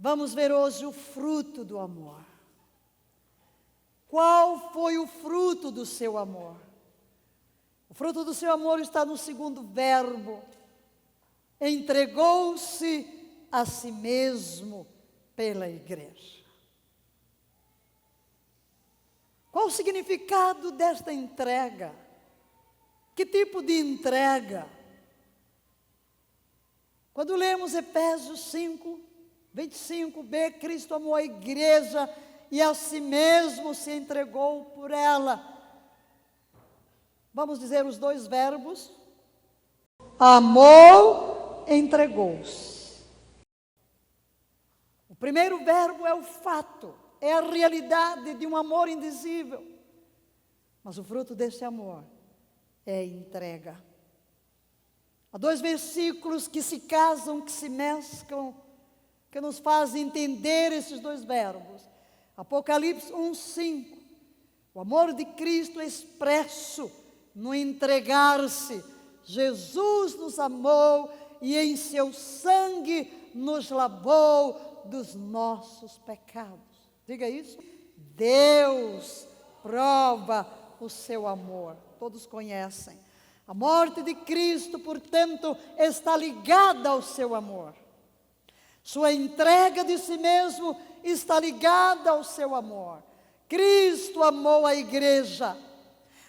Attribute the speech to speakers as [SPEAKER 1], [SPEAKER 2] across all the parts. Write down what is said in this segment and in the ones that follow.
[SPEAKER 1] Vamos ver hoje o fruto do amor. Qual foi o fruto do seu amor? O fruto do seu amor está no segundo verbo. Entregou-se a si mesmo pela igreja. Qual o significado desta entrega? Que tipo de entrega? Quando lemos Efésios 5, 25b, Cristo amou a igreja e a si mesmo se entregou por ela. Vamos dizer os dois verbos? Amou, entregou-se. O primeiro verbo é o fato, é a realidade de um amor indizível. Mas o fruto desse amor é entrega. Há dois versículos que se casam, que se mesclam, que nos fazem entender esses dois verbos. Apocalipse 1:5. O amor de Cristo é expresso no entregar-se. Jesus nos amou e em seu sangue nos lavou dos nossos pecados. Diga isso. Deus prova o seu amor. Todos conhecem. A morte de Cristo, portanto, está ligada ao seu amor. Sua entrega de si mesmo está ligada ao seu amor. Cristo amou a igreja.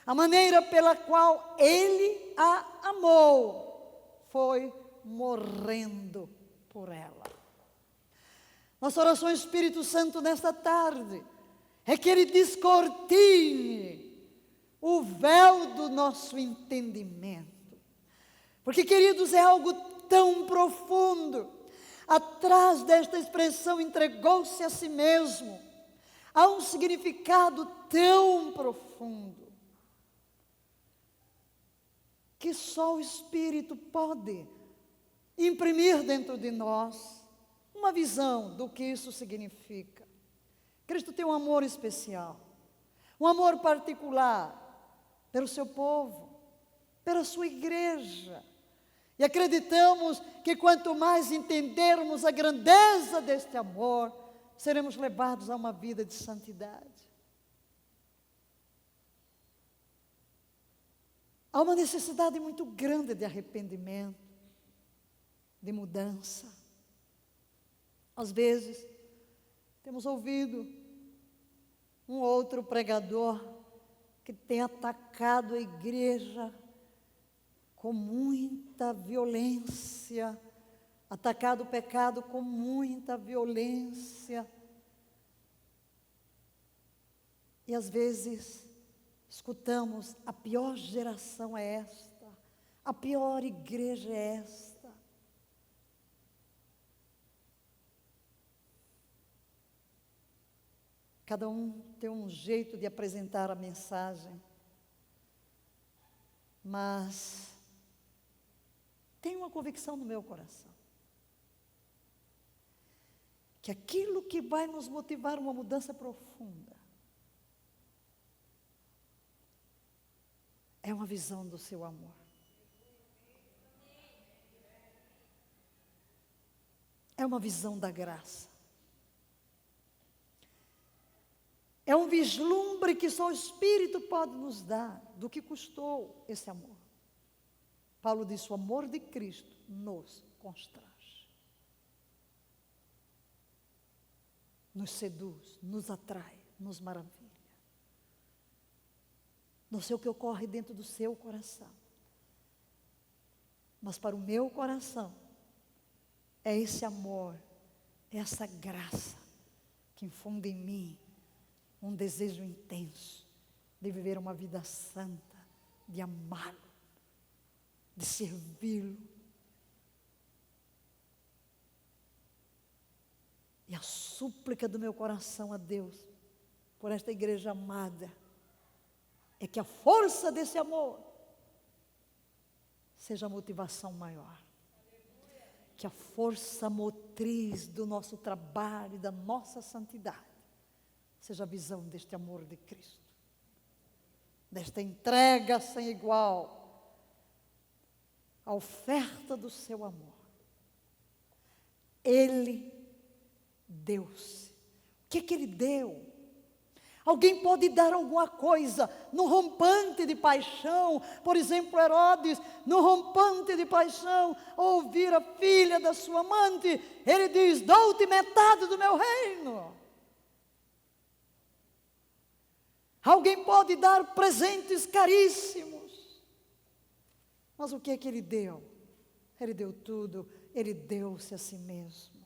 [SPEAKER 1] A maneira pela qual Ele a amou foi morrendo por ela. Nossa oração ao Espírito Santo nesta tarde é que Ele descortine o véu do nosso entendimento. Porque, queridos, é algo tão profundo. Atrás desta expressão, entregou-se a si mesmo, há um significado tão profundo que só o Espírito pode imprimir dentro de nós uma visão do que isso significa. Cristo tem um amor especial, um amor particular pelo seu povo, pela sua igreja. E acreditamos que quanto mais entendermos a grandeza deste amor, seremos levados a uma vida de santidade. Há uma necessidade muito grande de arrependimento, de mudança. Às vezes, temos ouvido um outro pregador que tem atacado a igreja com muita violência, atacado o pecado com muita violência. E às vezes escutamos: a pior geração é esta, a pior igreja é esta. Cada um tem um jeito de apresentar a mensagem, mas tenho uma convicção no meu coração, que aquilo que vai nos motivar uma mudança profunda é uma visão do seu amor. É uma visão da graça. É um vislumbre que só o Espírito pode nos dar do que custou esse amor. Paulo disse: o amor de Cristo nos constrange, nos seduz, nos atrai, nos maravilha. Não sei o que ocorre dentro do seu coração, mas para o meu coração é esse amor, é essa graça que infunde em mim um desejo intenso de viver uma vida santa, de amá-lo, de servi-lo. E a súplica do meu coração a Deus, por esta igreja amada, é que a força desse amor seja a motivação maior. Que a força motriz do nosso trabalho, da nossa santidade, seja a visão deste amor de Cristo, desta entrega sem igual, a oferta do seu amor. Ele deu-se. O que é que ele deu? Alguém pode dar alguma coisa no rompante de paixão, por exemplo, Herodes, no rompante de paixão, ao ouvir a filha da sua amante, ele diz: dou-te metade do meu reino. Alguém pode dar presentes caríssimos, mas o que é que ele deu? Ele deu tudo, ele deu-se a si mesmo.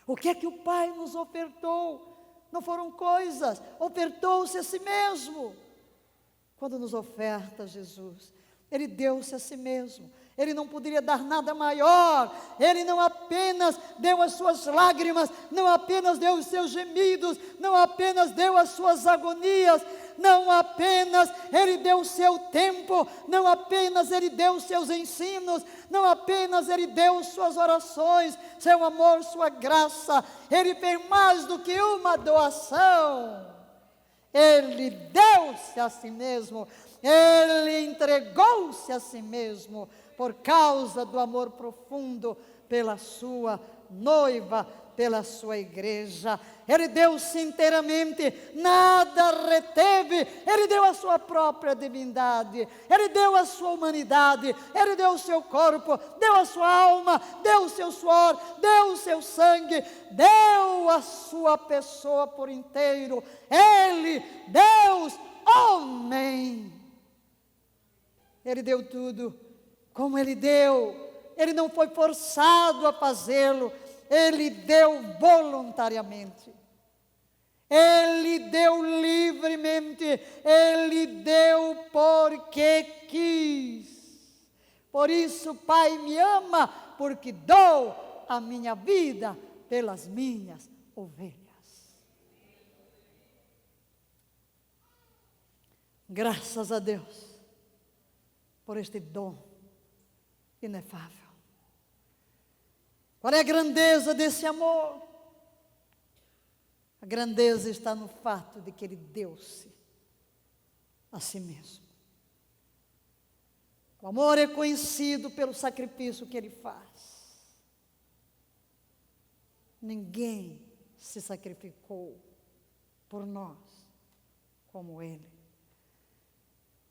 [SPEAKER 1] O que é que o Pai nos ofertou? Não foram coisas, ofertou-se a si mesmo. Quando nos oferta Jesus, ele deu-se a si mesmo. Ele não poderia dar nada maior. Ele não apenas deu as suas lágrimas, não apenas deu os seus gemidos, não apenas deu as suas agonias, não apenas ele deu o seu tempo, não apenas ele deu os seus ensinos, não apenas ele deu suas orações, seu amor, sua graça. Ele fez mais do que uma doação. Ele deu-se a si mesmo, ele entregou-se a si mesmo, por causa do amor profundo pela sua noiva, pela sua igreja. Ele deu-se inteiramente, nada reteve. Ele deu a sua própria divindade, ele deu a sua humanidade, ele deu o seu corpo, deu a sua alma, deu o seu suor, deu o seu sangue, deu a sua pessoa por inteiro. Ele, Deus, homem, ele deu tudo. Como ele deu, ele não foi forçado a fazê-lo, ele deu voluntariamente, ele deu livremente, ele deu porque quis. Por isso, Pai, me ama, porque dou a minha vida pelas minhas ovelhas. Graças a Deus por este dom inefável. Qual é a grandeza desse amor? A grandeza está no fato de que ele deu-se a si mesmo. O amor é conhecido pelo sacrifício que ele faz. Ninguém se sacrificou por nós como ele.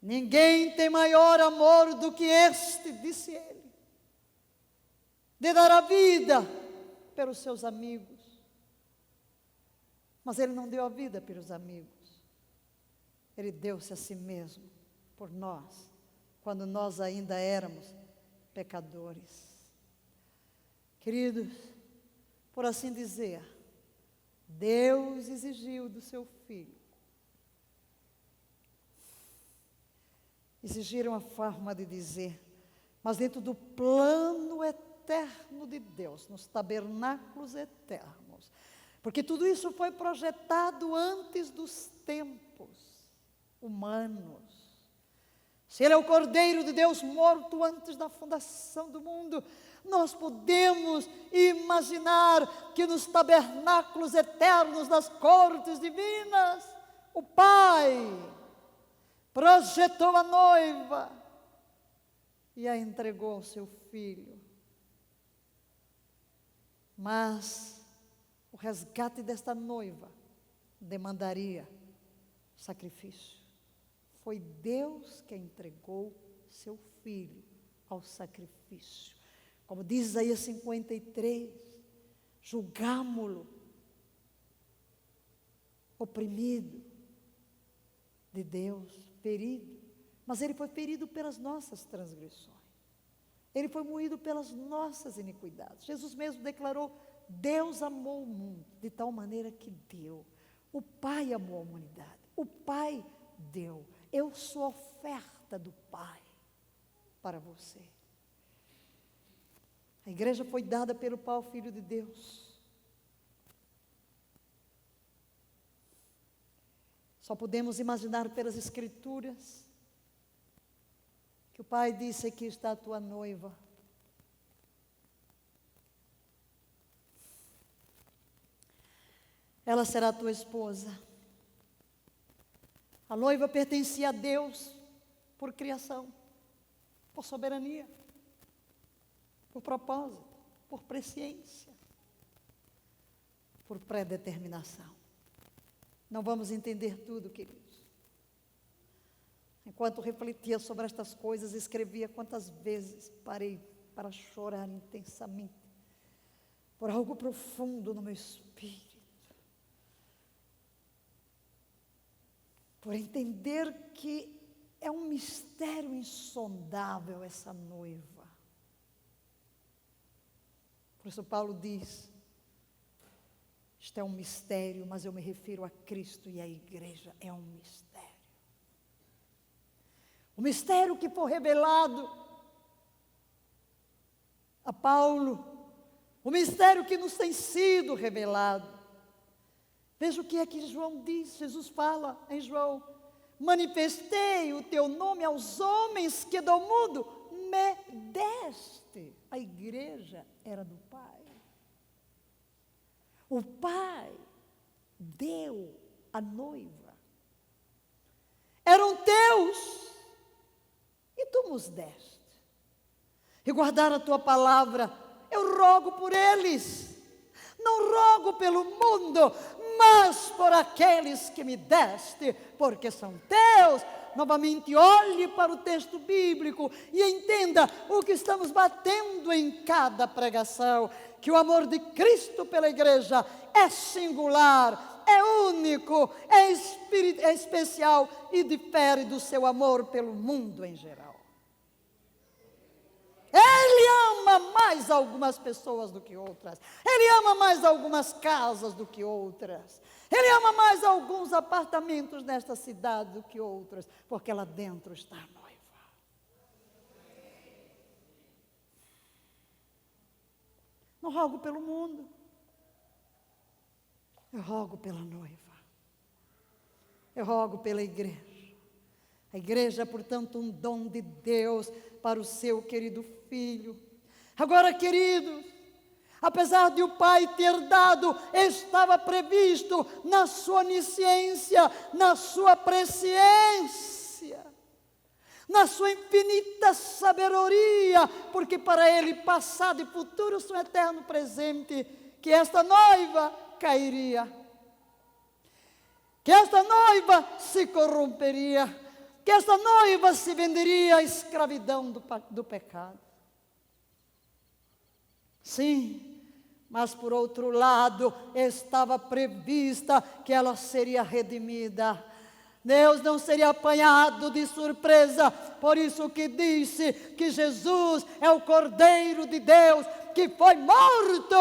[SPEAKER 1] Ninguém tem maior amor do que este, disse ele, de dar a vida pelos seus amigos. Mas ele não deu a vida pelos amigos, ele deu-se a si mesmo por nós, quando nós ainda éramos pecadores. Queridos, por assim dizer, Deus exigiu do seu Filho, exigiram a forma de dizer, mas dentro do plano eterno de Deus, nos tabernáculos eternos, porque tudo isso foi projetado antes dos tempos humanos. Se ele é o Cordeiro de Deus morto antes da fundação do mundo, nós podemos imaginar que nos tabernáculos eternos das cortes divinas, o Pai projetou a noiva e a entregou ao seu Filho. Mas o resgate desta noiva demandaria sacrifício. Foi Deus que entregou seu Filho ao sacrifício. Como diz Isaías 53, julgámo-lo, oprimido de Deus, ferido, mas ele foi ferido pelas nossas transgressões, ele foi moído pelas nossas iniquidades. Jesus mesmo declarou: Deus amou o mundo de tal maneira que deu. O Pai amou a humanidade, o Pai deu. Eu sou a oferta do Pai para você. A igreja foi dada pelo Pai, o Filho de Deus. Só podemos imaginar pelas Escrituras que o Pai disse: aqui está a tua noiva. Ela será a tua esposa. A noiva pertencia a Deus por criação, por soberania, por propósito, por presciência. por predeterminação. Não vamos entender tudo, queridos. Enquanto refletia sobre estas coisas, escrevia quantas vezes parei para chorar intensamente por algo profundo no meu espírito. Por entender que é um mistério insondável essa noiva. Por isso Paulo diz, isto é um mistério, mas eu me refiro a Cristo e a igreja, é um mistério. O mistério que foi revelado a Paulo, o mistério que nos tem sido revelado. Veja o que é que João diz, Jesus fala em João: manifestei o teu nome aos homens que do mundo me deste. A igreja era do Pai. O Pai deu a noiva. Eram teus e tu nos deste. E guardar a tua palavra, eu rogo por eles. Não rogo pelo mundo, mas por aqueles que me deste, porque são teus. Novamente, olhe para o texto bíblico e entenda o que estamos batendo em cada pregação, que o amor de Cristo pela igreja é singular, é único, é especial e difere do seu amor pelo mundo em geral. Ele ama mais algumas pessoas do que outras. Ele ama mais algumas casas do que outras. Ele ama mais alguns apartamentos nesta cidade do que outras, porque lá dentro está a noiva. Não rogo pelo mundo, eu rogo pela noiva. Eu rogo pela igreja. A igreja é, portanto, um dom de Deus para o seu querido Filho. Agora, queridos, apesar de o Pai ter dado, estava previsto na sua onisciência, na sua presciência, na sua infinita sabedoria, porque para Ele passado e futuro são eterno presente, que esta noiva cairia, que esta noiva se corromperia, que esta noiva se venderia à escravidão do pecado. Sim, mas por outro lado, estava prevista que ela seria redimida. Deus não seria apanhado de surpresa, por isso que disse que Jesus é o Cordeiro de Deus, que foi morto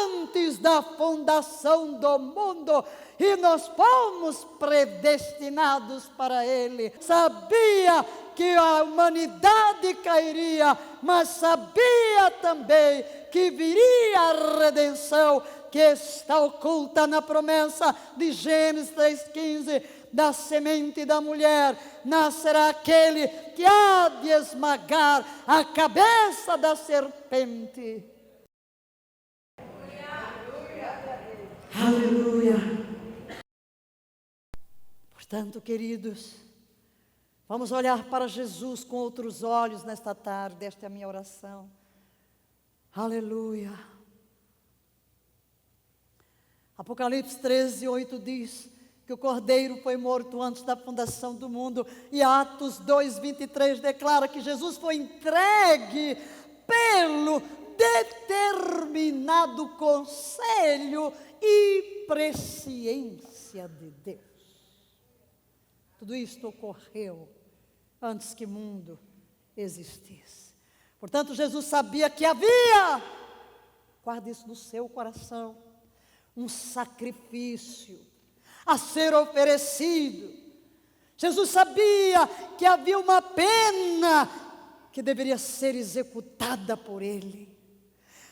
[SPEAKER 1] antes da fundação do mundo, e nós fomos predestinados para Ele. Sabia que a humanidade cairia, mas sabia também que viria a redenção, que está oculta na promessa de Gênesis 3,15, da semente da mulher nascerá aquele que há de esmagar a cabeça da serpente. Aleluia. Portanto, queridos, vamos olhar para Jesus com outros olhos nesta tarde. Esta é a minha oração. Aleluia. Apocalipse 13:8 diz que o Cordeiro foi morto antes da fundação do mundo. E Atos 2:23 declara que Jesus foi entregue pelo determinado conselho e presciência de Deus. Tudo isto ocorreu antes que o mundo existisse. Portanto, Jesus sabia que havia, guarde isso no seu coração, um sacrifício a ser oferecido. Jesus sabia que havia uma pena que deveria ser executada por Ele.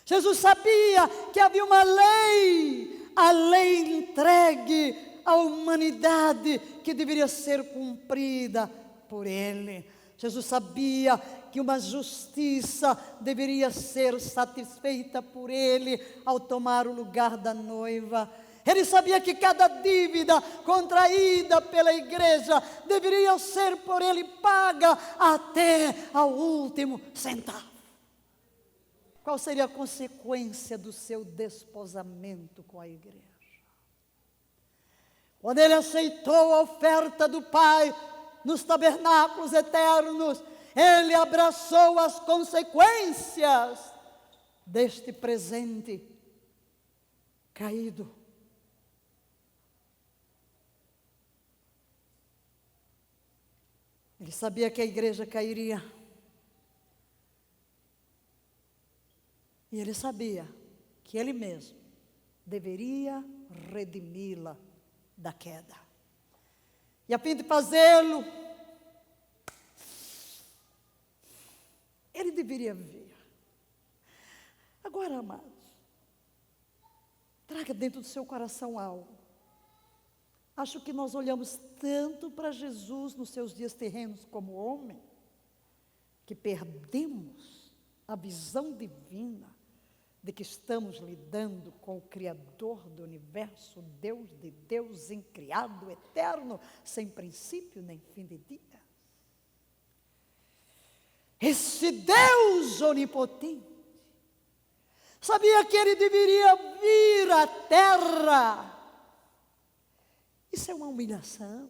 [SPEAKER 1] Jesus sabia que havia uma lei, a lei entregue à humanidade, que deveria ser cumprida por Ele. Jesus sabia que uma justiça deveria ser satisfeita por Ele ao tomar o lugar da noiva. Ele sabia que cada dívida contraída pela igreja deveria ser por Ele paga até ao último centavo. qual seria a consequência do seu desposamento com a igreja? Quando ele aceitou a oferta do Pai nos tabernáculos eternos, ele abraçou as consequências deste presente caído. Ele sabia que a igreja cairia. E ele sabia que ele mesmo deveria redimi-la da queda. E a fim de fazê-lo, ele deveria vir. Agora, amados, traga dentro do seu coração algo. Acho que nós olhamos tanto para Jesus nos seus dias terrenos como homem, que perdemos a visão divina de que estamos lidando com o Criador do universo, Deus de Deus, incriado, eterno, sem princípio nem fim de dia. Esse Deus onipotente sabia que ele deveria vir à terra. Isso é uma humilhação.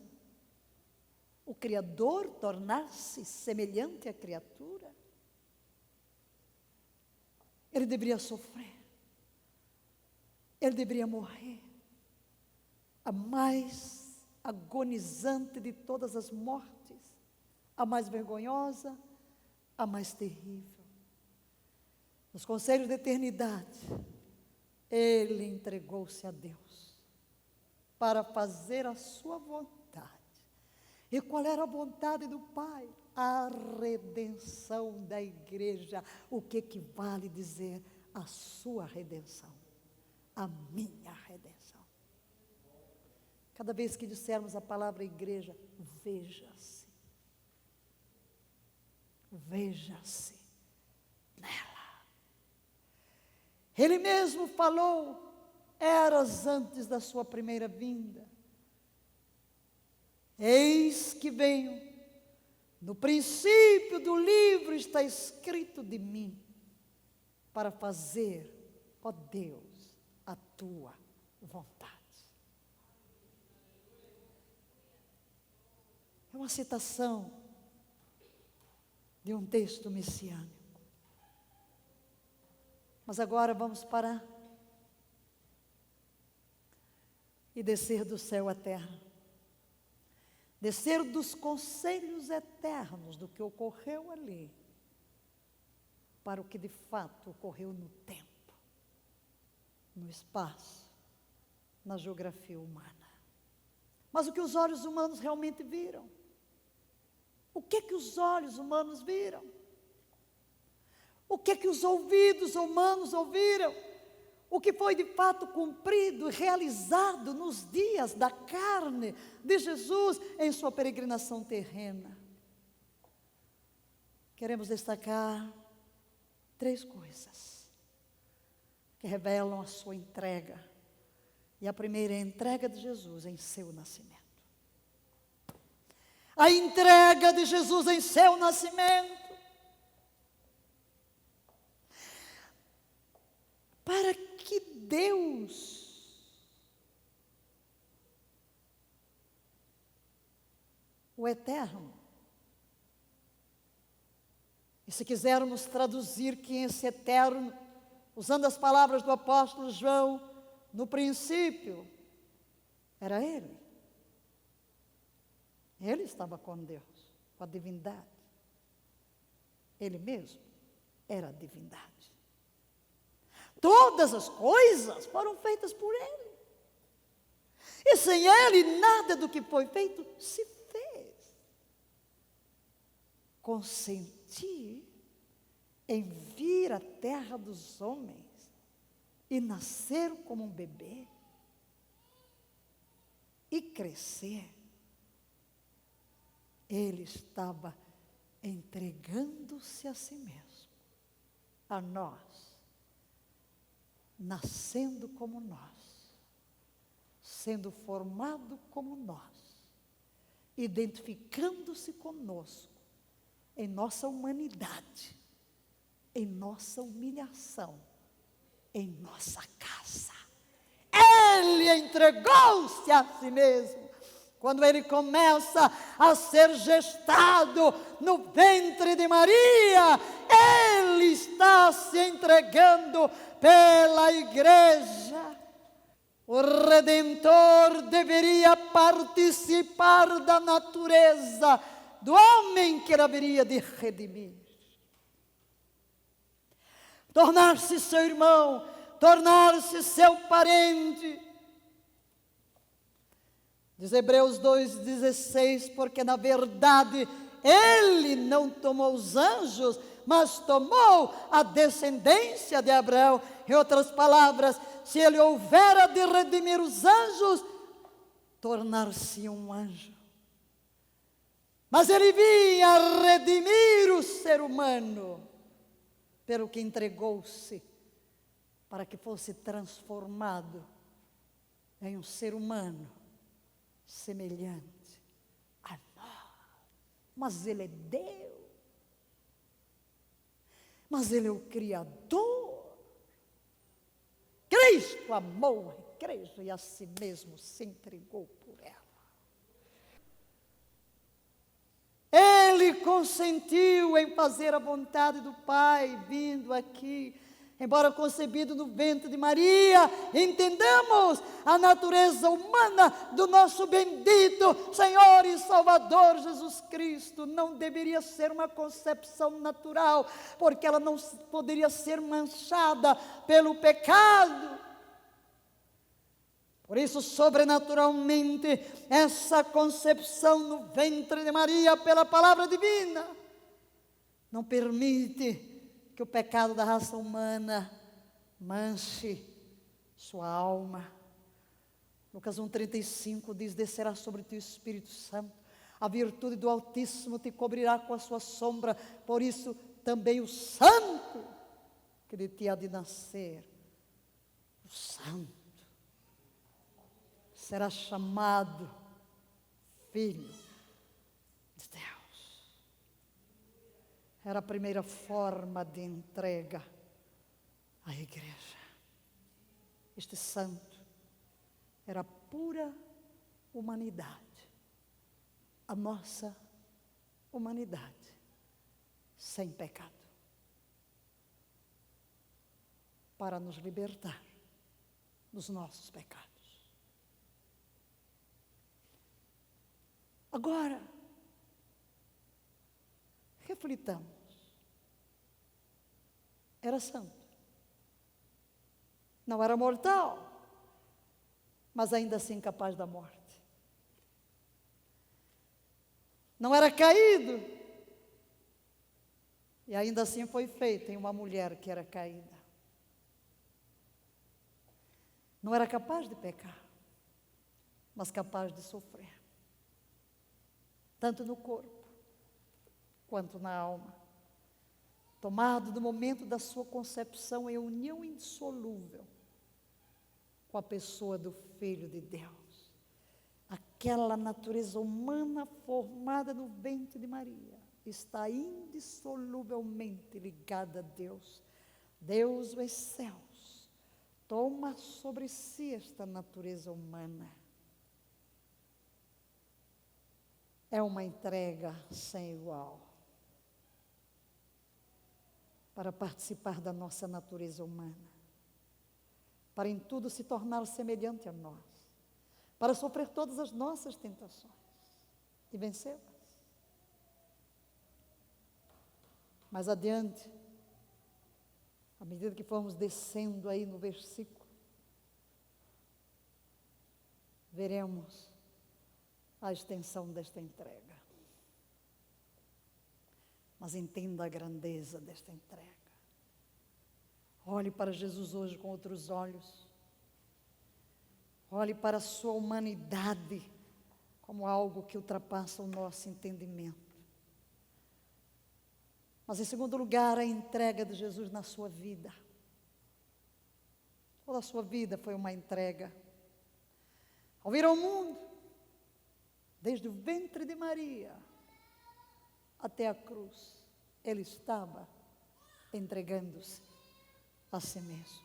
[SPEAKER 1] O Criador tornar-se semelhante à criatura. Ele deveria sofrer. Ele deveria morrer. A mais agonizante de todas as mortes. A mais vergonhosa, a mais terrível. Nos conselhos da eternidade, ele entregou-se a Deus para fazer a sua vontade. E qual era a vontade do Pai? A redenção da igreja. O que equivale dizer a sua redenção? A minha redenção. Cada vez que dissermos a palavra igreja, veja-se. Veja-se nela. Ele mesmo falou, eras antes da sua primeira vinda. Eis que venho. No princípio do livro está escrito de mim, para fazer, ó Deus, a tua vontade. É uma citação de um texto messiânico. Mas agora vamos parar e descer do céu à terra. Descer dos conselhos eternos do que ocorreu ali, para o que de fato ocorreu no tempo, no espaço, na geografia humana. Mas o que os olhos humanos realmente viram? O que os olhos humanos viram? O que os ouvidos humanos ouviram? O que foi de fato cumprido e realizado nos dias da carne de Jesus em sua peregrinação terrena. Queremos destacar 3 coisas que revelam a sua entrega. E a primeira é a entrega de Jesus em seu nascimento. A entrega de Jesus em seu nascimento. Para que Deus, o Eterno, e se quisermos traduzir que esse Eterno, usando as palavras do apóstolo João, no princípio, era Ele. Ele estava com Deus, com a divindade. Ele mesmo era a divindade. Todas as coisas foram feitas por Ele. E sem Ele, nada do que foi feito se fez. Consentir em vir à terra dos homens e nascer como um bebê e crescer. Ele estava entregando-se a si mesmo, a nós. Nascendo como nós, sendo formado como nós, identificando-se conosco em nossa humanidade, em nossa humilhação, em nossa casa. Ele entregou-se a si mesmo. Quando ele começa a ser gestado no ventre de Maria, ele está se entregando pela igreja. O Redentor deveria participar da natureza do homem que ele haveria de redimir. Tornar-se seu irmão, tornar-se seu parente. Diz Hebreus 2,16, porque na verdade ele não tomou os anjos, mas tomou a descendência de Abraão. Em outras palavras, se ele houvera de redimir os anjos, tornar-se um anjo. Mas ele vinha redimir o ser humano, pelo que entregou-se, para que fosse transformado em um ser humano semelhante a nós. Mas ele é Deus. Mas ele é o Criador. Cristo amou a igreja e a si mesmo se entregou por ela. Ele consentiu em fazer a vontade do Pai, vindo aqui, embora concebido no ventre de Maria. Entendamos a natureza humana do nosso bendito Senhor e Salvador Jesus Cristo. Não deveria ser uma concepção natural, porque ela não poderia ser manchada pelo pecado. Por isso, sobrenaturalmente, essa concepção no ventre de Maria pela palavra divina não permite que o pecado da raça humana manche sua alma. Lucas 1,35 diz: descerá sobre ti o Espírito Santo, a virtude do Altíssimo te cobrirá com a sua sombra, por isso também o Santo que de ti há de nascer, o Santo, será chamado Filho de Deus. Era a primeira forma de entrega à igreja. Este santo era a pura humanidade, a nossa humanidade, sem pecado, para nos libertar dos nossos pecados. Agora, reflitamos. Era santo. Não era mortal, mas ainda assim capaz da morte. Não era caído, e ainda assim foi feito em uma mulher que era caída. Não era capaz de pecar, mas capaz de sofrer. Tanto no corpo, quanto na alma. Tomado do momento da sua concepção em união indissolúvel com a pessoa do Filho de Deus. Aquela natureza humana formada no ventre de Maria está indissoluvelmente ligada a Deus. Deus dos céus toma sobre si esta natureza humana. É uma entrega sem igual para participar da nossa natureza humana, para em tudo se tornar semelhante a nós, para sofrer todas as nossas tentações e vencê-las. Mais adiante, à medida que formos descendo aí no versículo, veremos a extensão desta entrega. Mas entenda a grandeza desta entrega. Olhe para Jesus hoje com outros olhos. Olhe para a sua humanidade como algo que ultrapassa o nosso entendimento. Mas em segundo lugar, a entrega de Jesus na sua vida. Toda a sua vida foi uma entrega. Ao vir ao mundo, desde o ventre de Maria até a cruz, ele estava entregando-se a si mesmo.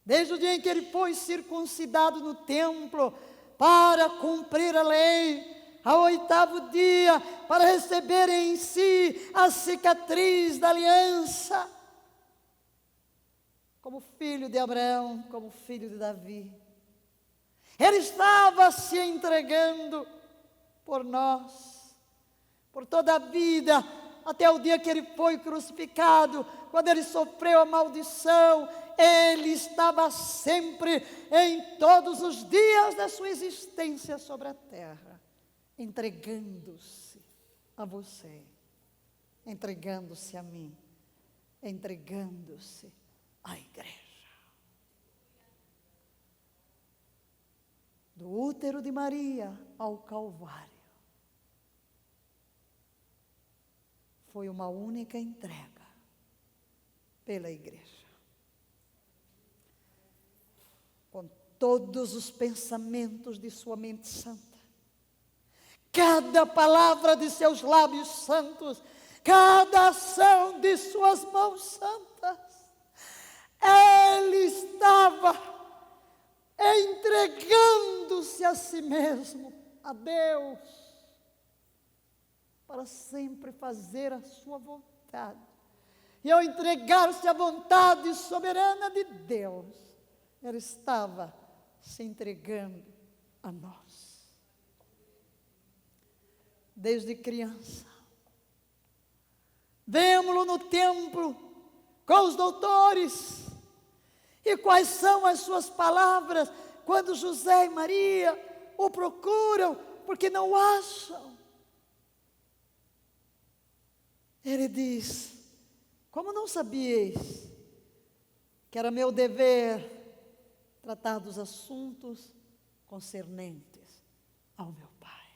[SPEAKER 1] Desde o dia em que ele foi circuncidado no templo para cumprir a lei, ao 8º dia, para receber em si a cicatriz da aliança, como filho de Abraão, como filho de Davi. Ele estava se entregando por nós, por toda a vida, até o dia que ele foi crucificado, quando ele sofreu a maldição. Ele estava sempre, em todos os dias da sua existência sobre a terra, entregando-se a você, entregando-se a mim, entregando-se à igreja. Do útero de Maria ao Calvário, foi uma única entrega pela igreja. Com todos os pensamentos de sua mente santa, cada palavra de seus lábios santos, cada ação de suas mãos santas, ele estava entregando-se a si mesmo, a Deus, para sempre fazer a sua vontade. E ao entregar-se à vontade soberana de Deus, ele estava se entregando a nós. Desde criança, vemo-lo no templo com os doutores. E quais são as suas palavras quando José e Maria o procuram porque não o acham? Ele diz: como não sabieis que era meu dever tratar dos assuntos concernentes ao meu Pai?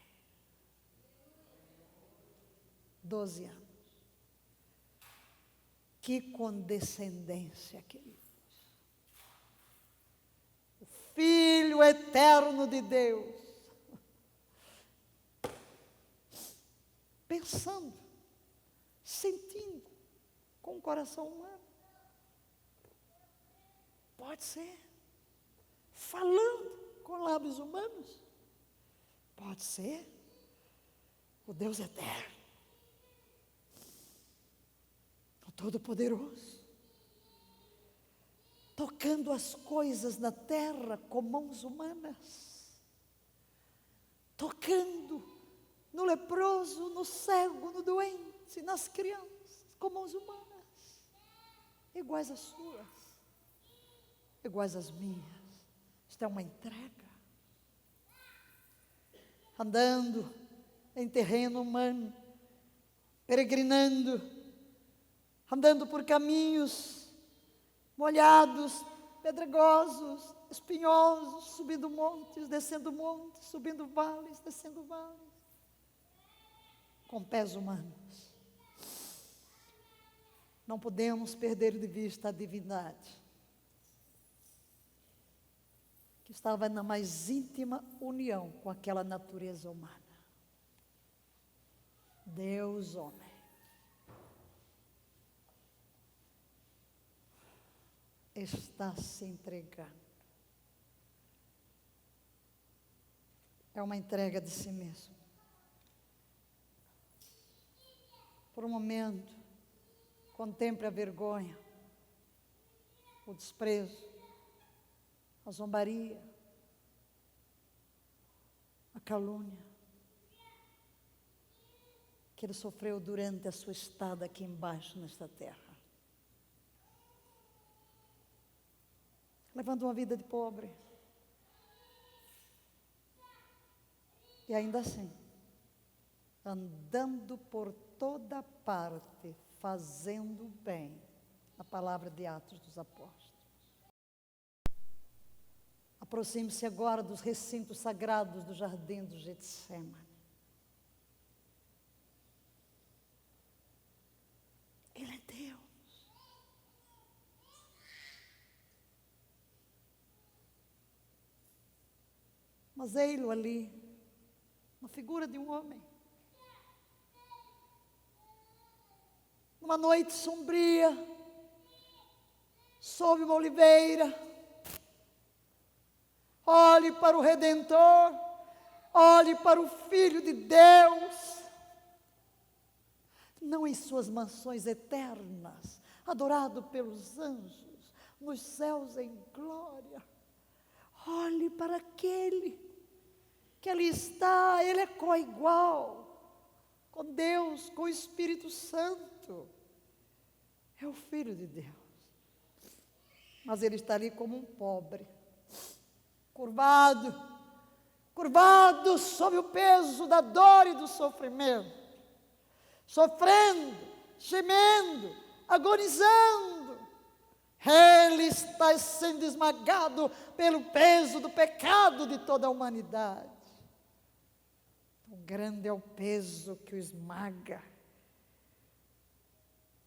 [SPEAKER 1] 12 anos. Que condescendência, queridos. O Filho eterno de Deus, pensando, sentindo com o coração humano. Pode ser. Falando com lábios humanos. Pode ser. O Deus eterno, o Todo-Poderoso, tocando as coisas na terra com mãos humanas, tocando no leproso, no cego, no doente, nas crianças, com mãos humanas, iguais às suas, iguais às minhas. Isto é uma entrega. Andando em terreno humano, peregrinando, andando por caminhos molhados, pedregosos, espinhosos, subindo montes, descendo montes, subindo vales, descendo vales, com pés humanos. Não podemos perder de vista a divindade, que estava na mais íntima união com aquela natureza humana. Deus, homem. Está se entregando. É uma entrega de si mesmo. Por um momento, contemple a vergonha, o desprezo, a zombaria, a calúnia que ele sofreu durante a sua estada aqui embaixo nesta terra. Levando uma vida de pobre. E ainda assim, andando por toda parte, fazendo bem. A palavra de Atos dos Apóstolos. Aproxime-se agora dos recintos sagrados do jardim do Getsemane. Ele é Deus. Mas ei-lo ali, uma figura de um homem. numa noite sombria, sob uma oliveira, olhe para o Redentor, olhe para o Filho de Deus, não em suas mansões eternas, adorado pelos anjos, nos céus em glória. Olhe para aquele que ali está, ele é coigual com Deus, com o Espírito Santo. É o Filho de Deus. Mas ele está ali como um pobre, curvado sob o peso da dor e do sofrimento, sofrendo, gemendo, agonizando. Ele está sendo esmagado pelo peso do pecado de toda a humanidade. Tão grande é o peso que o esmaga,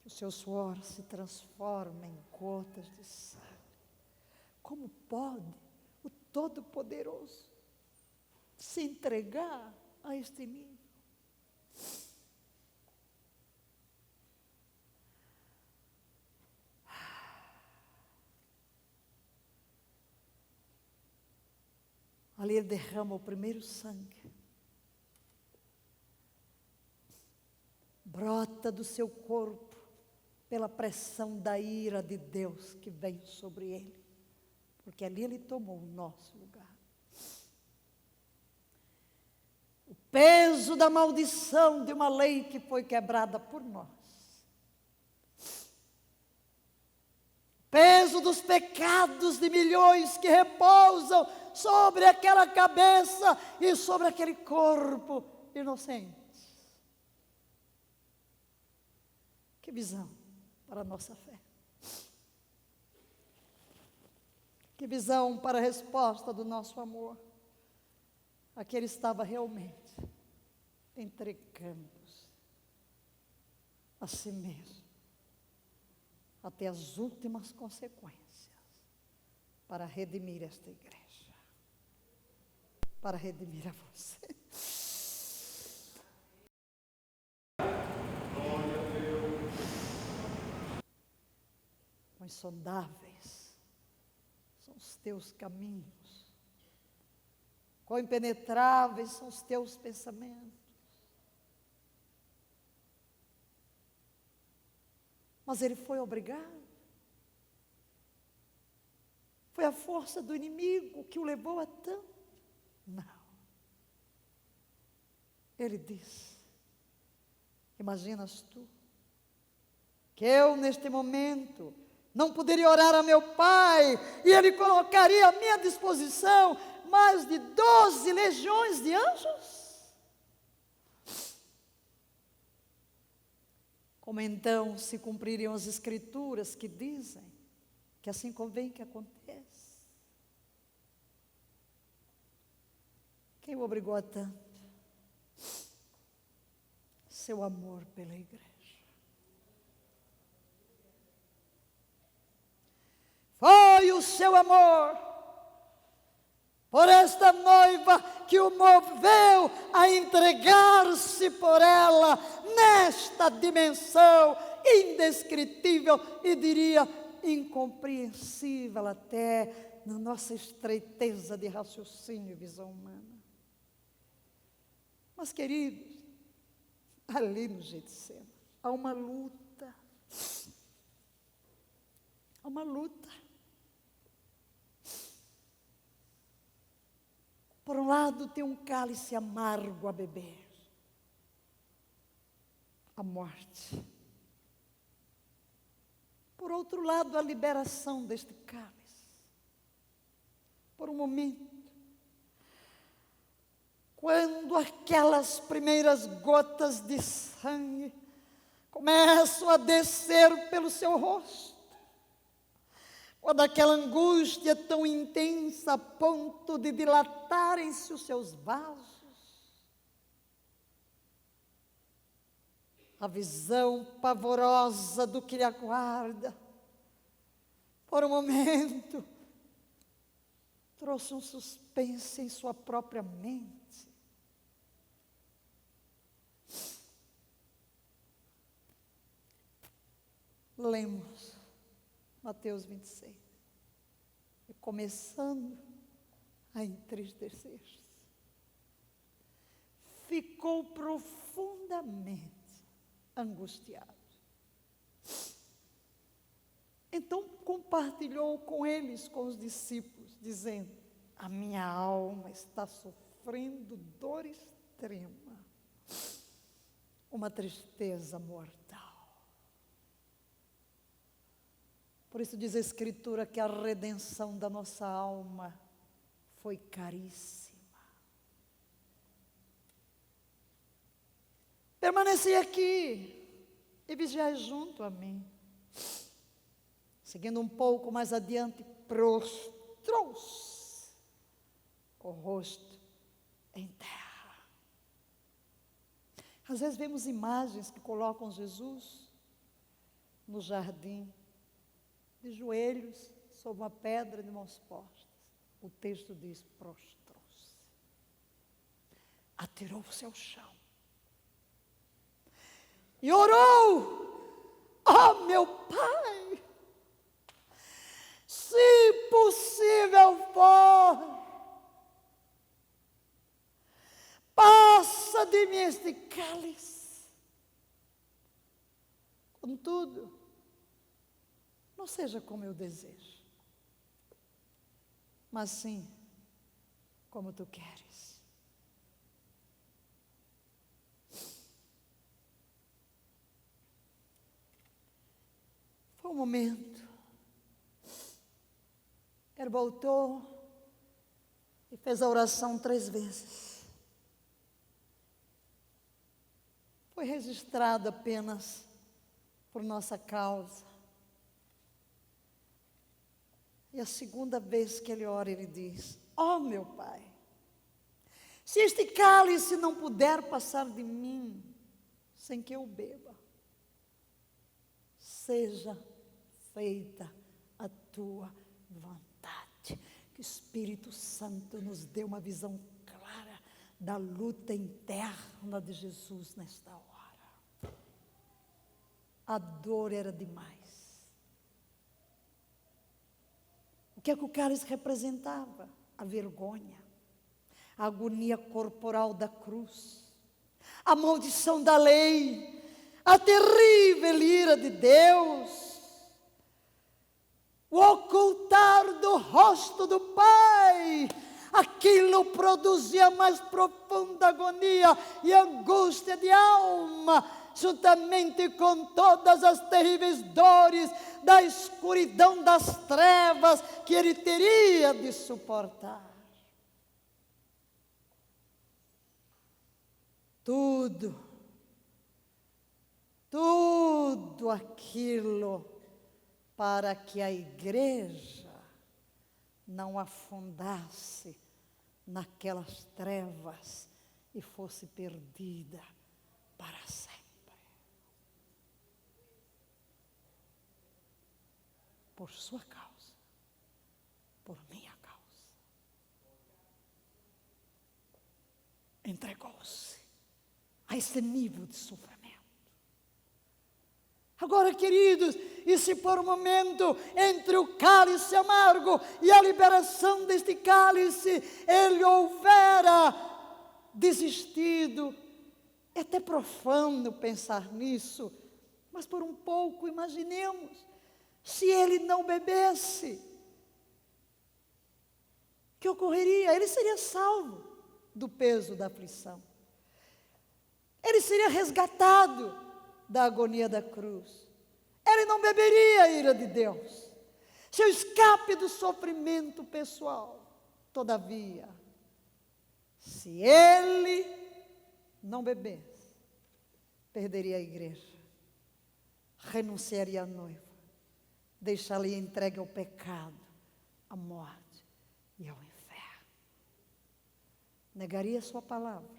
[SPEAKER 1] que o seu suor se transforma em gotas de sangue. Como pode o Todo-Poderoso se entregar a este nível? Ali ele derrama o primeiro sangue. Brota do seu corpo pela pressão da ira de Deus que vem sobre ele. Porque ali ele tomou o nosso lugar. O peso da maldição de uma lei que foi quebrada por nós. O peso dos pecados de milhões que repousam sobre aquela cabeça e sobre aquele corpo inocente. Que visão para a nossa fé. Que visão para a resposta do nosso amor. Aquele estava realmente entregando-se a si mesmo, até as últimas consequências, para redimir esta igreja, para redimir a você. Quão insondáveis são os teus caminhos, quão impenetráveis são os teus pensamentos. Mas ele foi obrigado. Foi a força do inimigo que o levou a tanto? Não. Ele disse: imaginas tu que eu neste momento não poderia orar a meu Pai e Ele colocaria à minha disposição mais de 12 legiões de anjos? Como então se cumpririam as Escrituras que dizem que assim convém que aconteça? Quem o obrigou a tanto? Seu amor pela igreja. Foi o seu amor por esta noiva que o moveu a entregar-se por ela nesta dimensão indescritível e diria incompreensível até na nossa estreiteza de raciocínio e visão humana. Mas, queridos, ali no Getsemane há uma luta. Há uma luta. Por um lado tem um cálice amargo a beber, a morte. Por outro lado, a liberação deste cálice. Por um momento, quando aquelas primeiras gotas de sangue começam a descer pelo seu rosto, quando aquela angústia é tão intensa a ponto de dilatarem-se os seus vasos, a visão pavorosa do que lhe aguarda, por um momento, trouxe um suspense em sua própria mente. lemos Mateus 26, e começando a entristecer-se, ficou profundamente angustiado. Então compartilhou com eles, com os discípulos, dizendo: a minha alma está sofrendo dor extrema, uma tristeza mortal. Por isso diz a Escritura que a redenção da nossa alma foi caríssima. Permaneci aqui e vigiai junto a mim. Seguindo um pouco mais adiante, prostrou-se, o rosto em terra. Às vezes vemos imagens que colocam Jesus no jardim, de joelhos, sob uma pedra de mãos postas. O texto diz: prostrou-se, atirou-se ao chão e orou: ó meu Pai, se possível for, passa de mim este cálice. Contudo, não seja como eu desejo, mas sim como tu queres. Foi um momento. Ele voltou e fez a oração 3 vezes. Foi registrado apenas por nossa causa. E a segunda vez que ele ora, ele diz: ó meu Pai, se este cálice não puder passar de mim sem que eu beba, seja feita a tua vontade. Que o Espírito Santo nos dê uma visão clara da luta interna de Jesus nesta hora. A dor era demais. O que é que o cálice representava? A vergonha, a agonia corporal da cruz, a maldição da lei, a terrível ira de Deus, o ocultar do rosto do Pai. Aquilo produzia mais profunda agonia e angústia de alma, juntamente com todas as terríveis dores da escuridão das trevas que ele teria de suportar. Tudo aquilo para que a igreja não afundasse naquelas trevas e fosse perdida para sempre. Por sua causa, por minha causa. Entregou-se a esse nível de sofrimento. Agora, queridos, e se por um momento entre o cálice amargo e a liberação deste cálice ele houvera desistido, é até profano pensar nisso, mas por um pouco imaginemos, se ele não bebesse, o que ocorreria? Ele seria salvo do peso da aflição, ele seria resgatado da agonia da cruz, ele não beberia a ira de Deus, seu escape do sofrimento pessoal. Todavia, se ele não bebesse, perderia a igreja, renunciaria à noiva, deixaria entregue ao pecado, à morte e ao inferno. Negaria sua palavra,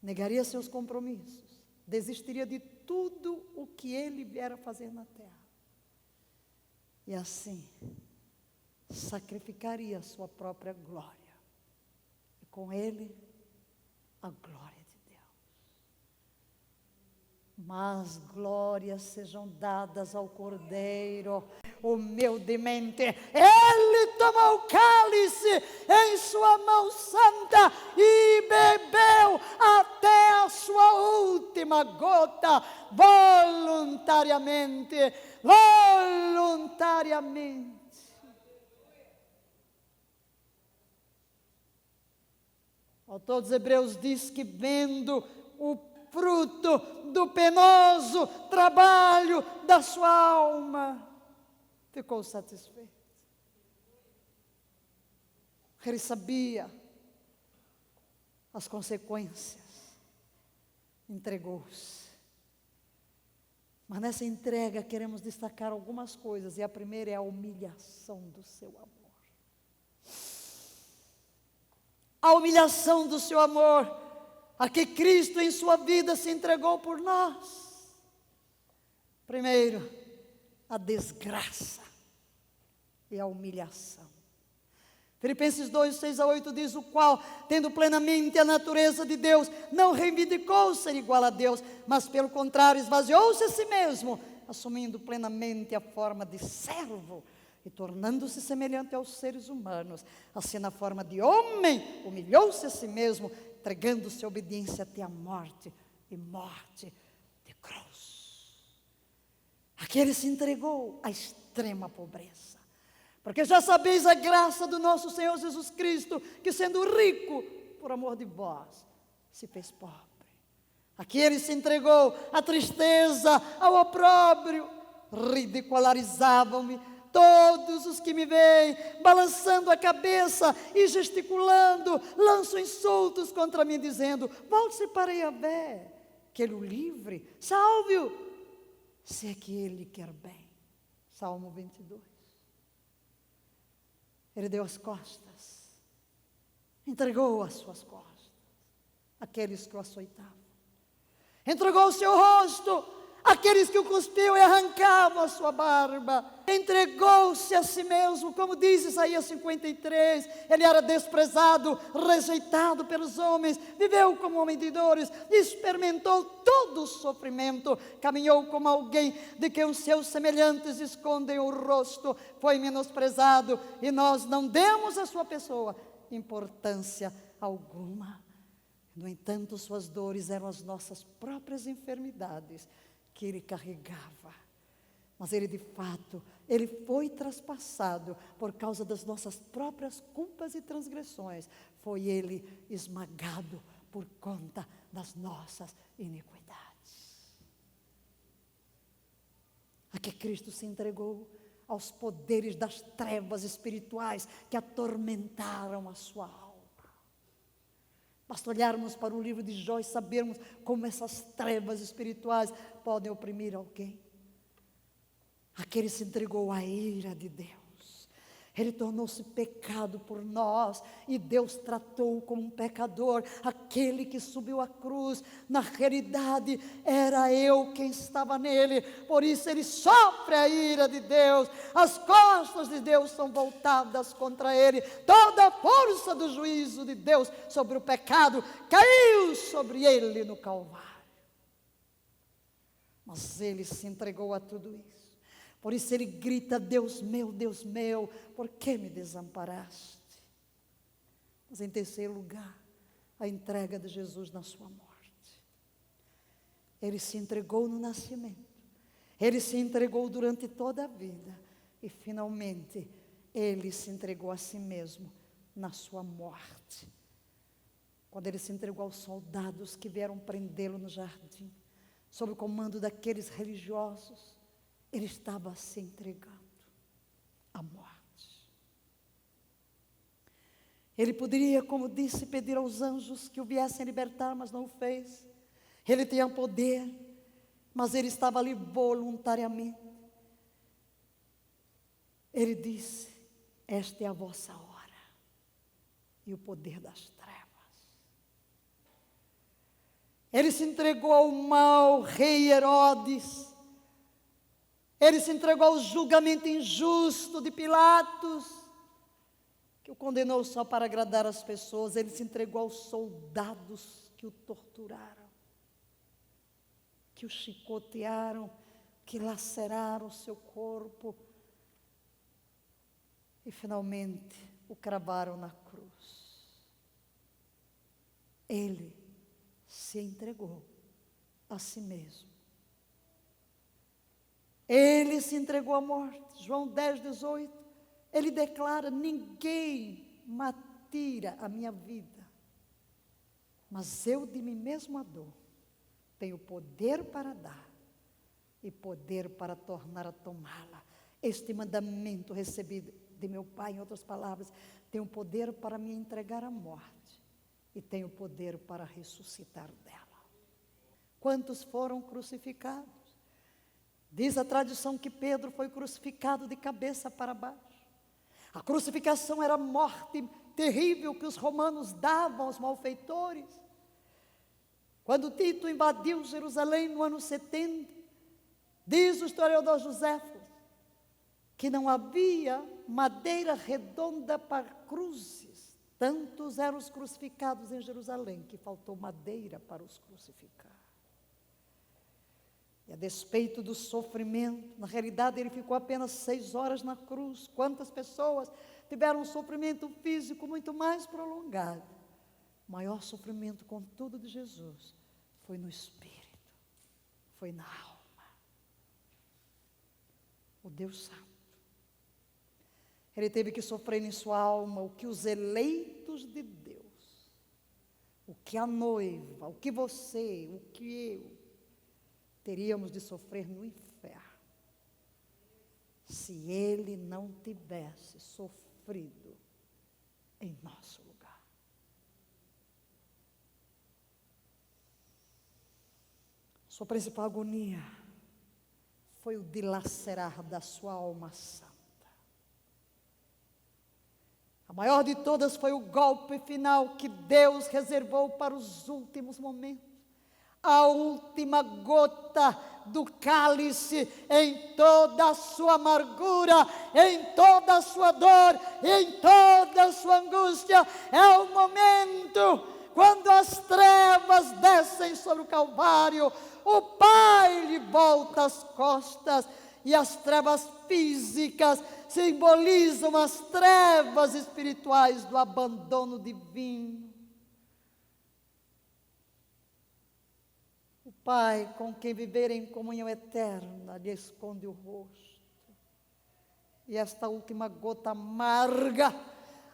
[SPEAKER 1] negaria seus compromissos, desistiria de tudo o que ele viera fazer na terra. E assim, sacrificaria a sua própria glória. E com ele, a glória de Deus. mas glórias sejam dadas ao Cordeiro. Humildemente, ele tomou o cálice em sua mão santa e bebeu até a sua última gota, voluntariamente. O autor dos Hebreus diz que, vendo o fruto do penoso trabalho da sua alma, ficou satisfeito. Ele sabia as consequências, entregou-se. Mas nessa entrega queremos destacar algumas coisas, e a primeira é a humilhação do seu amor. A humilhação do seu amor, a que Cristo em sua vida se entregou por nós. Primeiro, a desgraça e a humilhação. Filipenses 2, 6-8 diz: o qual, tendo plenamente a natureza de Deus, não reivindicou ser igual a Deus, mas pelo contrário esvaziou-se a si mesmo, assumindo plenamente a forma de servo e tornando-se semelhante aos seres humanos. Assim, na forma de homem, humilhou-se a si mesmo, entregando-se a obediência até a morte, e morte de cruz. Aqui ele se entregou à extrema pobreza, porque já sabeis a graça do nosso Senhor Jesus Cristo, que sendo rico, por amor de vós, se fez pobre. Aqui ele se entregou à tristeza, ao opróbrio. Ridicularizavam-me todos os que me veem, balançando a cabeça e gesticulando, lançam insultos contra mim, dizendo: volte-se para Yahvé, que ele o livre, salve-o, se é que ele quer bem. Salmo 22. Ele deu as costas, entregou as suas costas àqueles que o açoitavam, entregou o seu rosto àqueles que o cuspiam e arrancavam a sua barba, entregou-se a si mesmo, como diz Isaías 53, ele era desprezado, rejeitado pelos homens, viveu como homem de dores, experimentou todo o sofrimento, caminhou como alguém de quem os seus semelhantes escondem o rosto, foi menosprezado, e nós não demos à sua pessoa importância alguma. No entanto, suas dores eram as nossas próprias enfermidades que ele carregava. Mas ele, de fato, ele foi traspassado por causa das nossas próprias culpas e transgressões. Foi ele esmagado por conta das nossas iniquidades. Aqui Cristo se entregou aos poderes das trevas espirituais que atormentaram a sua alma. Basta olharmos para o livro de Jó e sabermos como essas trevas espirituais podem oprimir alguém. Aquele se entregou à ira de Deus. Ele tornou-se pecado por nós e Deus tratou-o como um pecador. Aquele que subiu à cruz, na realidade era eu quem estava nele. Por isso ele sofre a ira de Deus. As costas de Deus são voltadas contra ele. Toda a força do juízo de Deus sobre o pecado caiu sobre ele no Calvário. Mas ele se entregou a tudo isso. Por isso ele grita: Deus meu, por que me desamparaste? Mas em terceiro lugar, a entrega de Jesus na sua morte. Ele se entregou no nascimento, ele se entregou durante toda a vida, e finalmente ele se entregou a si mesmo na sua morte. Quando ele se entregou aos soldados que vieram prendê-lo no jardim, sob o comando daqueles religiosos, ele estava se entregando à morte. Ele poderia, como disse, pedir aos anjos que o viessem libertar, mas não o fez. Ele tinha poder, mas ele estava ali voluntariamente. Ele disse: esta é a vossa hora e o poder das trevas. Ele se entregou ao mau rei Herodes. Ele se entregou ao julgamento injusto de Pilatos, que o condenou só para agradar as pessoas. Ele se entregou aos soldados que o torturaram. que o chicotearam, que laceraram o seu corpo e finalmente o cravaram na cruz. Ele se entregou a si mesmo. Ele se entregou à morte. João 10:18, ele declara: ninguém tira a minha vida, mas eu de mim mesmo a dou. Tenho poder para dar e poder para tornar a tomá-la. Este mandamento recebido de meu Pai, em outras palavras, tenho poder para me entregar à morte e tenho poder para ressuscitar dela. Quantos foram crucificados? Diz a tradição que Pedro foi crucificado de cabeça para baixo. A crucificação era a morte terrível que os romanos davam aos malfeitores. Quando Tito invadiu Jerusalém no ano 70, diz o historiador Joséfo que não havia madeira redonda para cruzes. Tantos eram os crucificados em Jerusalém que faltou madeira para os crucificar. E a despeito do sofrimento, na realidade ele ficou apenas 6 horas na cruz. Quantas pessoas tiveram um sofrimento físico muito mais prolongado? O maior sofrimento, contudo, de Jesus foi no espírito, foi na alma. O Deus Santo. Ele teve que sofrer em sua alma o que os eleitos de Deus, o que a noiva, o que você, o que eu, teríamos de sofrer no inferno, se ele não tivesse sofrido em nosso lugar. Sua principal agonia foi o dilacerar da sua alma santa. A maior de todas foi o golpe final que Deus reservou para os últimos momentos. A última gota do cálice, em toda a sua amargura, em toda a sua dor, em toda a sua angústia, é o momento quando as trevas descem sobre o Calvário, o Pai lhe volta as costas, e as trevas físicas simbolizam as trevas espirituais do abandono divino. O Pai, com quem viver em comunhão eterna, lhe esconde o rosto. E esta última gota amarga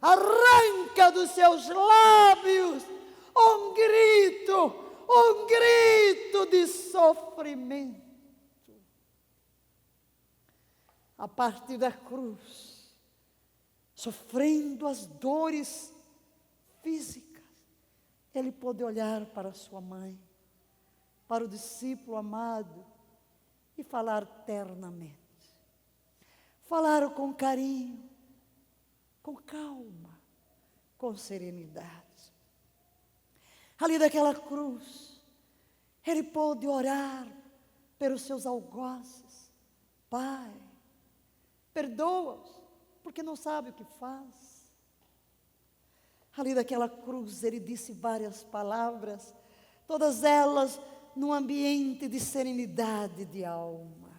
[SPEAKER 1] arranca dos seus lábios um grito de sofrimento. A partir da cruz, sofrendo as dores físicas, ele pôde olhar para sua mãe, para o discípulo amado e falar ternamente. Falar com carinho, com calma, com serenidade. Ali daquela cruz, ele pôde orar pelos seus algozes. Pai, perdoa-os, porque não sabe o que faz. Ali daquela cruz, ele disse várias palavras, todas elas num ambiente de serenidade de alma.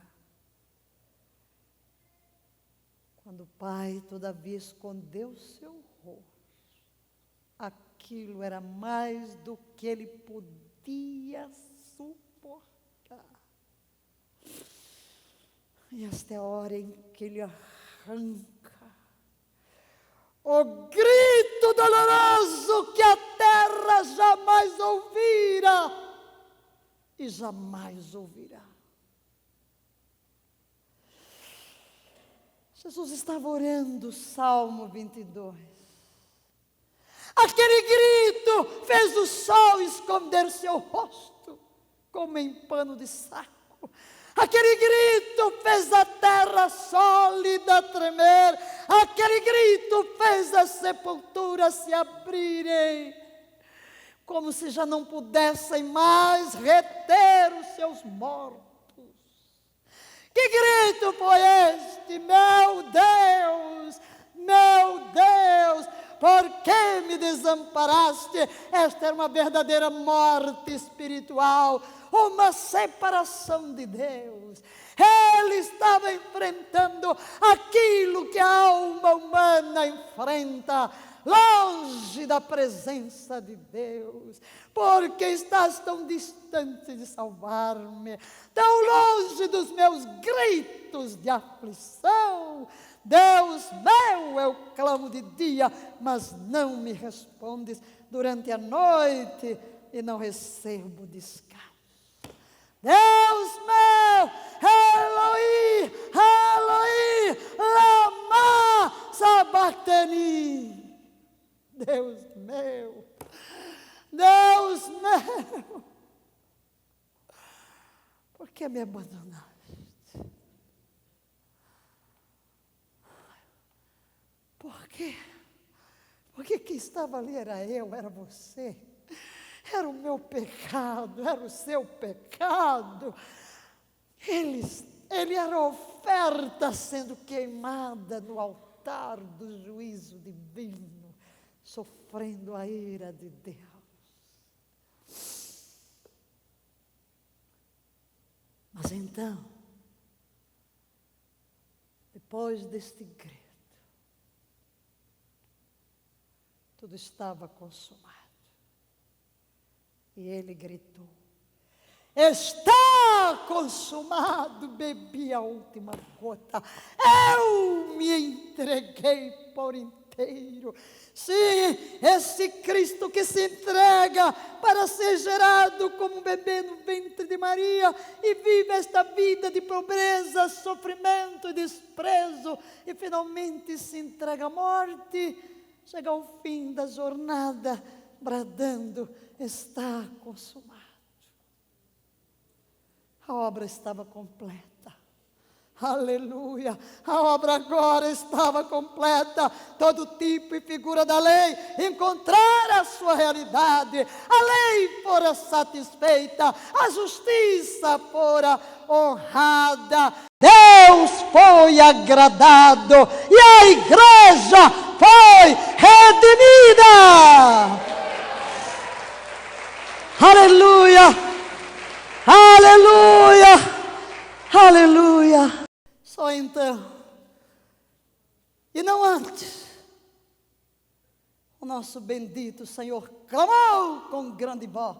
[SPEAKER 1] Quando o Pai, todavia, escondeu seu rosto, aquilo era mais do que ele podia suportar. E esta é a hora em que ele arranca o grito doloroso que a terra jamais ouvira e jamais ouvirá. Jesus estava orando o Salmo 22. Aquele grito fez o sol esconder seu rosto como em pano de saco. Aquele grito fez a terra sólida tremer. Aquele grito fez as sepulturas se abrirem, como se já não pudessem mais reter os seus mortos. Que grito foi este, meu Deus, por que me desamparaste? Esta era uma verdadeira morte espiritual, uma separação de Deus. Ele estava enfrentando aquilo que a alma humana enfrenta, longe da presença de Deus. Porque estás tão distante de salvar-me, tão longe dos meus gritos de aflição. Deus meu, eu clamo de dia, mas não me respondes, durante a noite e não recebo descanso. Deus meu, Eloi, Eloi, lama sabachthani. Deus meu, Deus meu, por que me abandonaste? Por quê? Porque quem estava ali era eu, era você. Era o meu pecado, era o seu pecado. Ele era a oferta sendo queimada no altar do juízo divino, sofrendo a ira de Deus. Mas então, depois deste grito, tudo estava consumado. E ele gritou: está consumado. Bebi a última gota, eu me entreguei por inteiro. Sim, esse Cristo que se entrega para ser gerado como um bebê no ventre de Maria e vive esta vida de pobreza, sofrimento e desprezo e finalmente se entrega à morte, chega ao fim da jornada bradando: está consumado. A obra estava completa. Aleluia! A obra agora estava completa. Todo tipo e figura da lei encontrara a sua realidade. A lei fora satisfeita, a justiça fora honrada. Deus foi agradado e a igreja foi redimida. Aleluia! Aleluia! Aleluia! Só então, e não antes, o nosso bendito Senhor clamou com grande voz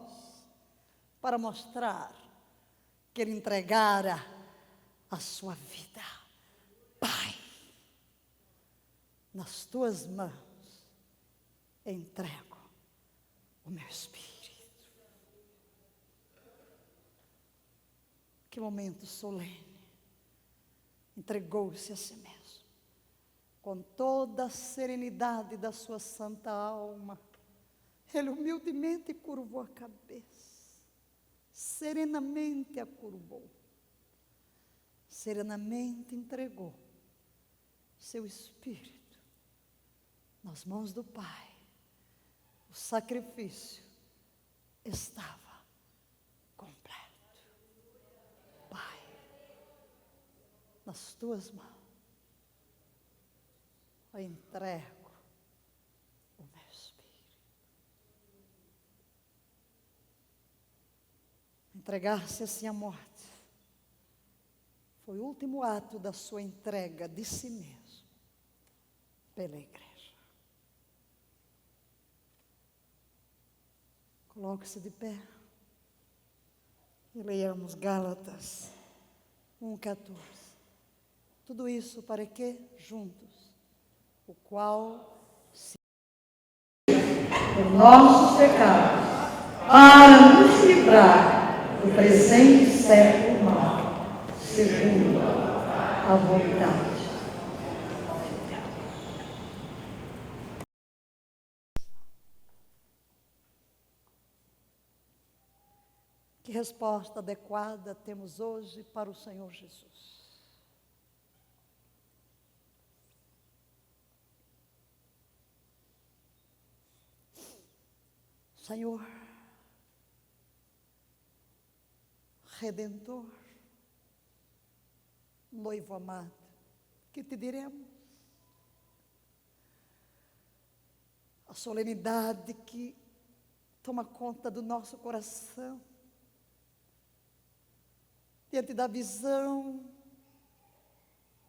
[SPEAKER 1] para mostrar que Ele entregara a sua vida. Pai, nas tuas mãos entrego o meu espírito. Que momento solene. Entregou-se a si mesmo, com toda a serenidade da sua santa alma. Ele humildemente curvou a cabeça, serenamente a curvou, serenamente entregou seu espírito nas mãos do Pai. O sacrifício estava completo. Pai, nas tuas mãos eu entrego o meu espírito. Entregar-se assim à morte foi o último ato da sua entrega de si mesmo pela igreja. Coloque-se de pé e leiamos Gálatas 1:14. Tudo isso para que? Juntos. O qual se por nossos pecados, para nos livrar do presente século mal, segundo a vontade de Deus. Que resposta adequada temos hoje para o Senhor Jesus? Senhor, Redentor, noivo amado, que te diremos? a solenidade que toma conta do nosso coração, diante da visão,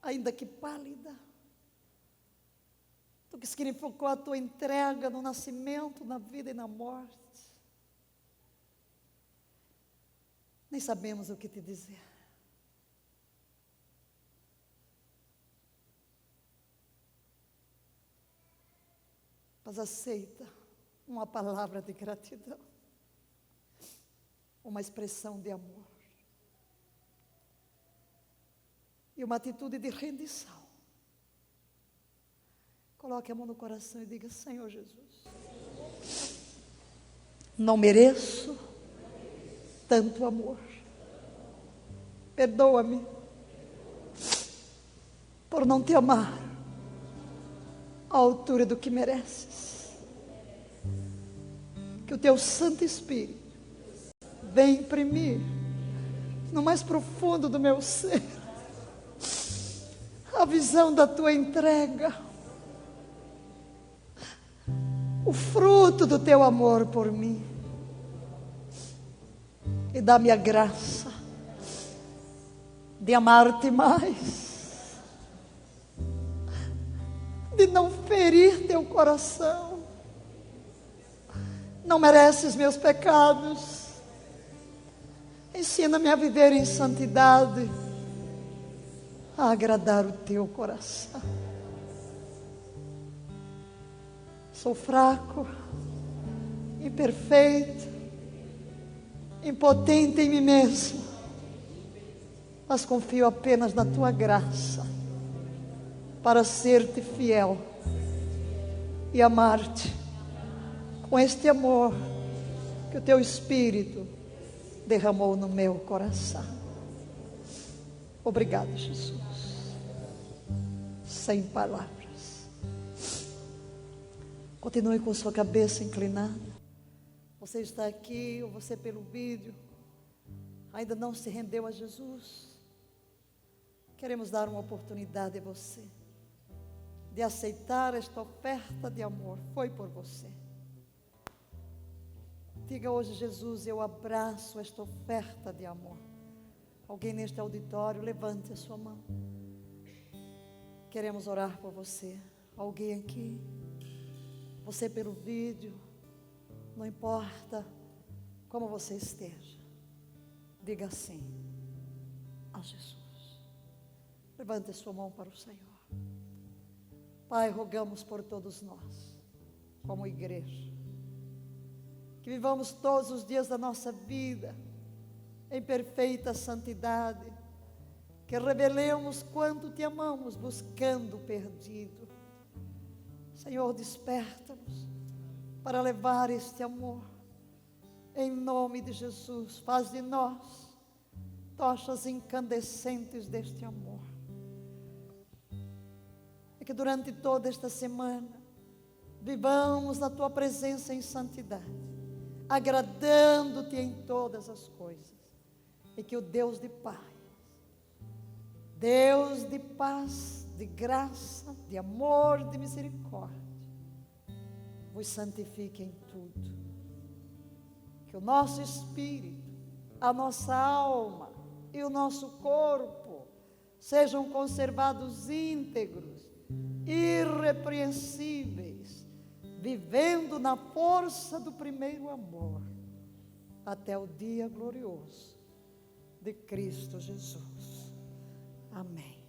[SPEAKER 1] ainda que pálida, do que significou a tua entrega no nascimento, na vida e na morte. Nem sabemos o que te dizer. Mas aceita uma palavra de gratidão, uma expressão de amor e uma atitude de rendição. Coloque a mão no coração e diga: Senhor Jesus, não mereço tanto amor. Perdoa-me por não te amar à altura do que mereces. Que o teu Santo Espírito venha imprimir no mais profundo do meu ser a visão da tua entrega, o fruto do teu amor por mim, e dá-me a graça de amar-te mais, de não ferir teu coração. Não mereces meus pecados. Ensina-me a viver em santidade, a agradar o teu coração. Sou fraco, imperfeito, impotente em mim mesmo, mas confio apenas na tua graça para ser-te fiel e amar-te com este amor que o teu Espírito derramou no meu coração. Obrigado, Jesus. Sem palavras. Continue com sua cabeça inclinada. Você está aqui, ou você pelo vídeo, ainda não se rendeu a Jesus. Queremos dar uma oportunidade a você de aceitar esta oferta de amor. Foi por você. Diga hoje: Jesus, eu abraço esta oferta de amor. Alguém neste auditório, levante a sua mão. Queremos orar por você. Alguém aqui, você pelo vídeo, não importa como você esteja, diga sim a Jesus. Levante a sua mão para o Senhor. Pai, rogamos por todos nós, como igreja, que vivamos todos os dias da nossa vida em perfeita santidade, que revelemos quanto te amamos, buscando o perdido. Senhor, desperta-nos para levar este amor. Em nome de Jesus, faz de nós tochas incandescentes deste amor. E que durante toda esta semana vivamos na tua presença em santidade, agradando-te em todas as coisas. E que o Deus de paz, de graça, de amor, de misericórdia, vos santifique em tudo. Que o nosso espírito, a nossa alma e o nosso corpo sejam conservados íntegros, irrepreensíveis, vivendo na força do primeiro amor, até o dia glorioso de Cristo Jesus. Amém.